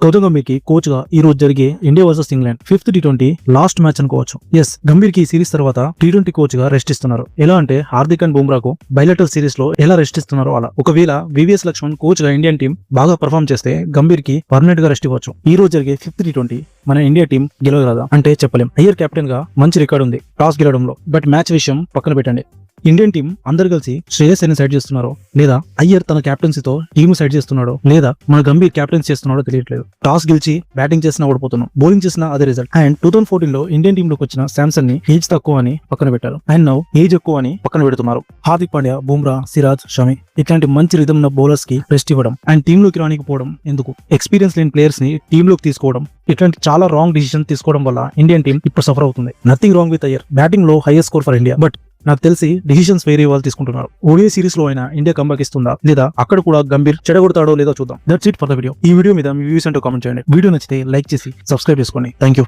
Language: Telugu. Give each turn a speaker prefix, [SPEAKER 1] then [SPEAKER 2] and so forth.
[SPEAKER 1] గౌతమ్ గంభీర్ కి కోచ్ గా ఈ రోజు జరిగే India versus England 5th T20 last match అనుకోవచ్చు. ఎస్, గంభీర్ కి సిరీస్ తర్వాత T20 కోచ్ గా రెస్ట్ ఇస్తున్నారు. ఎలా అంటే హార్దిక్ అండ్ బుమ్రాకు బైలేటరల్ సిరీస్ లో ఎలా రెస్ట్ ఇస్తున్నారో అలా. ఒకవేళ వివిఎస్ లక్ష్మణ్ కోచ్ గా ఇండియన్ టీం బాగా పర్ఫామ్ చేస్తే గంభీర్ కి పర్మనెంట్ గా రెస్ట్ ఇవ్వచ్చు. ఈ రోజు జరిగే 5th T20 మన ఇండియా టీం గెలవగలదా అంటే చెప్పలేం. అయ్యర్ కెప్టెన్ గా మంచి రికార్డు ఉంది టాస్ గెలవడంలో. బట్ మ్యాచ్ విషయం పక్కన పెట్టండి. ఇండియన్ టీం అందరు కలిసి శ్రేయస్ అయ్యర్ని సైడ్ చేస్తున్నారో లేదా అయ్యర్ తన కెప్టెన్సీతో టీం సైడ్ చేస్తున్నాడో లేదా మన గంభీర్ కెప్టెన్స్ చేస్తున్నాడో తెలియట్లేదు. టాస్ గెలిచి బ్యాటింగ్ చేసినా ఓడిపోతున్నాం, బౌలింగ్ చేసినా అదే రిజల్ట్. అండ్ 2014 లో ఇండియన్ టీమ్ లోకి వచ్చిన శాంసన్ ని ఏజ్ తక్కువ అని పక్కన పెట్టారు. అండ్ నౌ ఏజ్ ఎక్కువ అని పక్కన పెడుతున్నారు. హార్దిక్ పాండ్యా, బుమ్రా, సిరాజ్, షమి ఇట్లాంటి మంచి రిథమ్ ఉన్న బౌలర్స్ కి రెస్ట్ ఇవ్వడం అండ్ టీమ్ లోకి రానికపోవడం ఎందుకు? ఎక్స్పీరియన్స్ లేని ప్లేయర్స్ ని టీమ్ లోకి తీసుకోవడం ఇట్లాంటి చాలా రాంగ్ డిసిషన్ తీసుకోవడం వల్ల ఇండియన్ టీం ఇప్పుడు సఫర్ అవుతుంది. Nothing wrong with Iyer, batting లో highest score for India. But నాకు తెలిసి డిసిషన్స్ వేరే వాళ్ళు తీసుకుంటున్నారు. ఓడిఐ సిరీస్ లో అయినా ఇండియా కంబ్యాక్ ఇస్తుందా లేదా అక్కడ కూడా గంభీర్ చెడగొడతాడో లేదో చూద్దాం. That's it for the video. ఈ వీడియో మీద మీ వ్యూస్ అంటూ కామెంట్ చేయండి. వీడియో నచ్చితే లైక్ చేసి సబ్స్క్రైబ్ చేసుకోండి. Thank you.